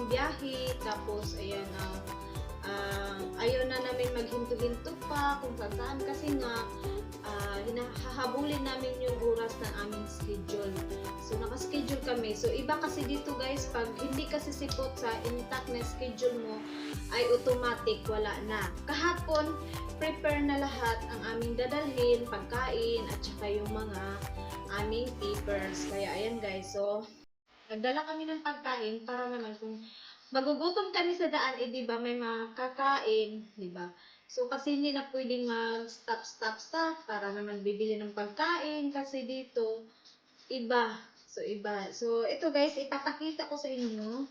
ang biyahe. Tapos, ayan, ayaw na namin maghinto-hinto pa kung saan kasi nga hahabulin namin yung oras ng aming schedule. So, naka-schedule kami. So, iba kasi dito guys, pag hindi kasi sipot sa intact na schedule mo, ay automatic, wala na. Kahapon, prepare na lahat ang aming dadalhin, pagkain, at saka yung mga aming papers. Kaya, ayan guys. So, nagdala kami ng pagkain para naman kung magugutom kami sa daan, eh, di ba, may makakain, di ba? So, kasi hindi na pwedeng mag-stop para naman bibili ng pagkain kasi dito, iba. So, iba. So, ito guys, ipapakita ko sa inyo.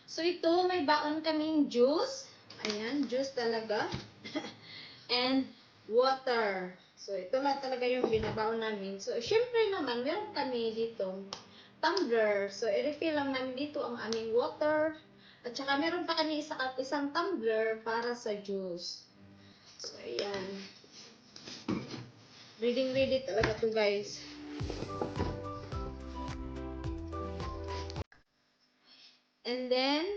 So, ito, may baon kaming juice. Ayan, juice talaga. And water. So, ito lang talaga yung binabaon namin. So, syempre naman, meron kami dito tumbler. So, i-refill lang namin dito ang aming water. At saka, meron pa kami isang tumbler para sa juice. So, ayan. Ready talaga to guys. And then,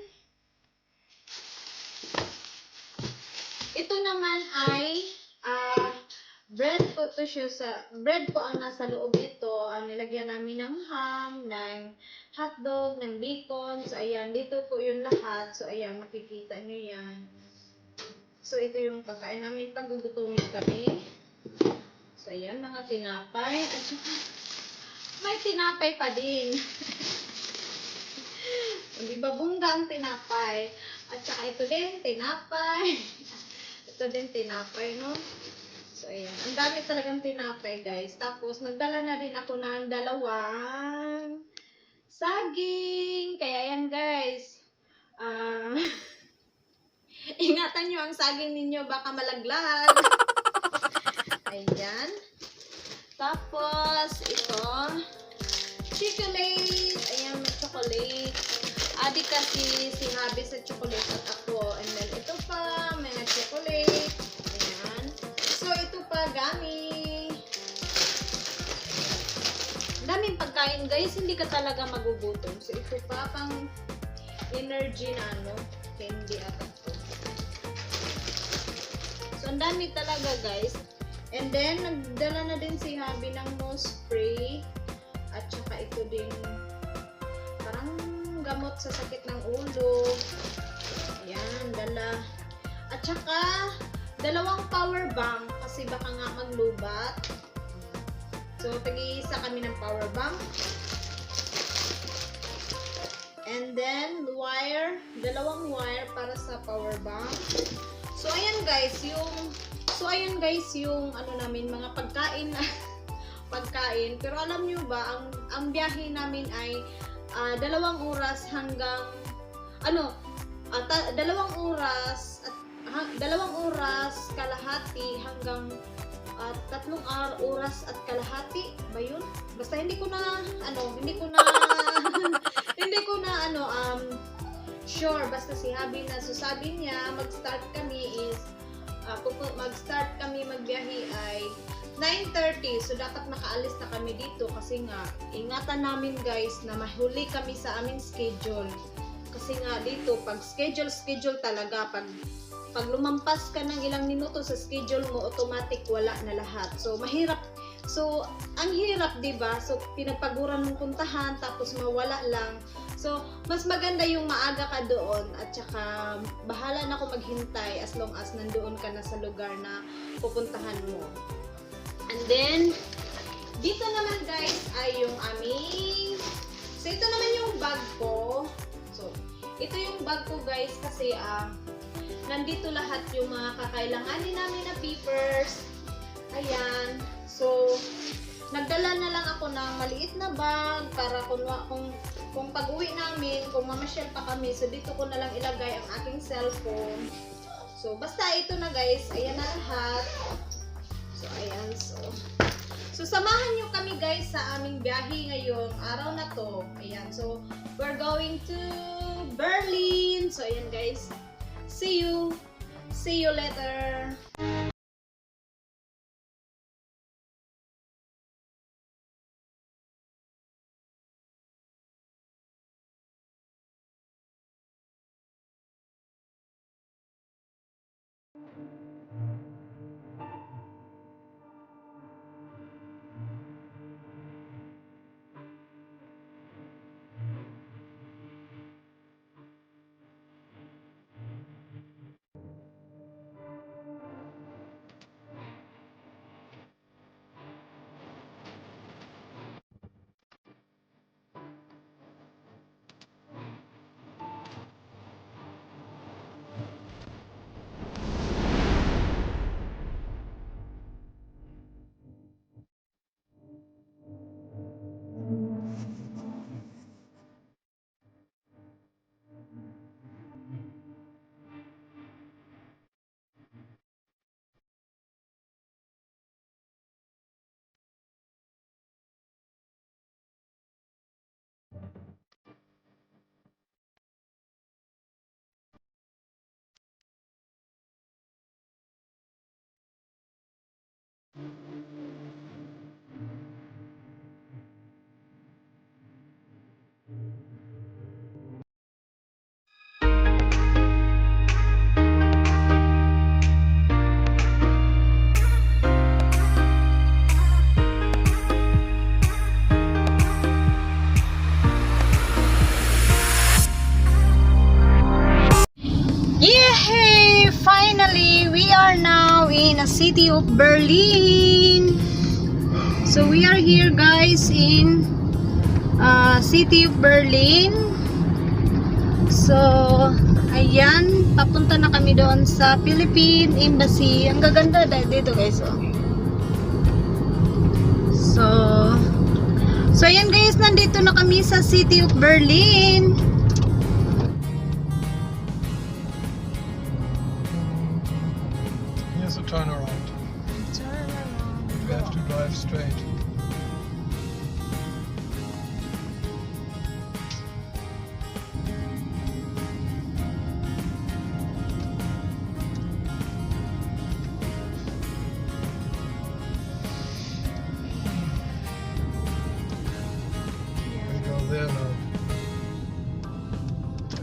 ito naman ay bread po to siya bread po ang nasa loob ito. Ang nilagyan namin ng ham, ng hotdog, ng bacon. So, ayan, dito po yung lahat. So, ayan, makikita nyo yan. So, ito yung pagkain namin pag gugutumin kami. So, ayan, mga tinapay. At saka, may tinapay pa din. Hindi ba bungga ang tinapay? At saka ito din, tinapay. Ito din, tinapay, no? So, ayan. Ang dami talagang tinapay, guys. Tapos, nagdala na rin ako ng dalawang saging. Kaya, ayan, guys. Ingatan nyo ang saging ninyo. Baka malaglag. Ayan. Tapos, ito. Chocolate. Ayan, may chocolate. Adi kasi si Habi sa chocolate at ako. And then, ito pa. May chocolate. Ayan. So, ito pa, gummy. Daming pagkain, guys. Hindi ka talaga magugutom. So, ito pa, pang energy na, candy at ito. So, ang dami talaga, guys. And then, nagdala na din si Habi ng nose spray. At saka ito din, parang gamot sa sakit ng ulo. Ayan, dala. At saka, dalawang power bank kasi baka nga maglubat. So, tag-iisa kami ng power bank. And then, wire. Dalawang wire para sa power bank. So, ayan guys, yung ano namin, mga pagkain na pagkain. Pero alam nyo ba, ang biyahe namin ay 2 oras hanggang 2 oras kalahati hanggang 3 oras at kalahati ba yun? Basta hindi ko na sure. Basta si Habi na, so sabi niya mag-start kami magbiyahe ay 9:30. So, dapat makaalis na kami dito kasi nga, ingatan namin guys na mahuli kami sa aming schedule. Kasi nga dito, pag schedule talaga, pag lumampas ka ng ilang minuto sa schedule mo, automatic wala na lahat. So, mahirap. So, ang hirap, diba? So, pinagpaguran ng puntahan, tapos mawala lang. So, mas maganda yung maaga ka doon at saka bahala na ako maghintay as long as nandoon ka na sa lugar na pupuntahan mo. And then, dito naman guys ay yung aming, so ito naman yung bag ko. So, ito yung bag ko guys kasi nandito lahat yung mga kakailanganin namin na papers. Ayan. So, nagdala na lang ako ng maliit na bag para kung pag-uwi namin, kung mamasyal pa kami, so dito ko na lang ilagay ang aking cellphone. So, basta ito na guys, ayan na lahat. So, ayan. So, samahan nyo kami guys sa aming biyahe ngayong araw na to. Ayan. So, we're going to Berlin. So, ayan guys. See you. See you later. Yay! Finally, we are now in a city of Berlin. So we are here, guys, in city of Berlin. So, ayan, papunta na kami doon sa Philippine Embassy. Ang gaganda dito, guys. Oh. So ayan, guys, nandito na kami sa city of Berlin. Here's a turnaround. We have to drive straight. We go there now.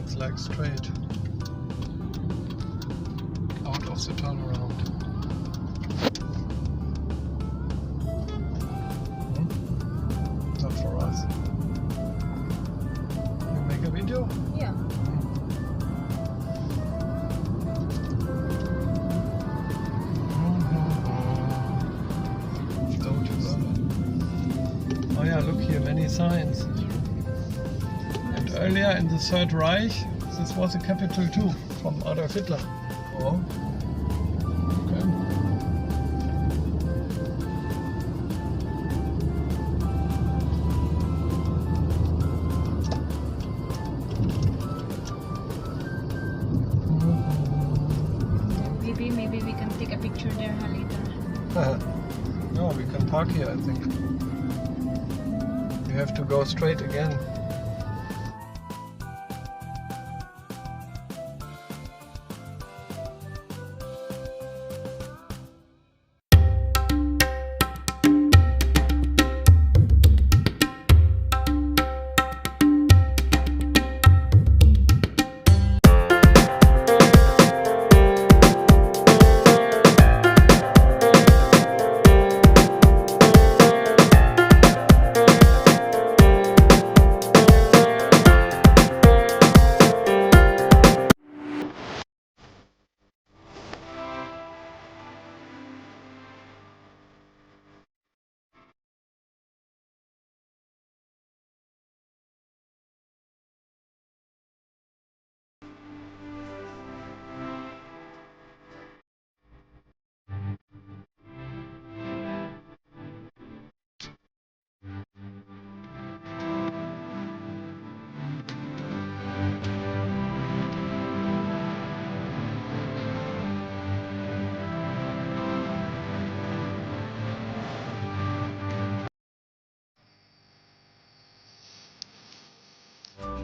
It's like straight out of the turnaround. Not for us. You make a video? Yeah. Oh yeah, look here, many signs. And earlier in the Third Reich, this was a capital too, from Adolf Hitler. Oh. Okay. Maybe we can take a picture there later. No, we can park here, I think. We have to go straight again.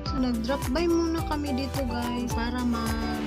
So nag-drop by muna kami dito, guys, para mag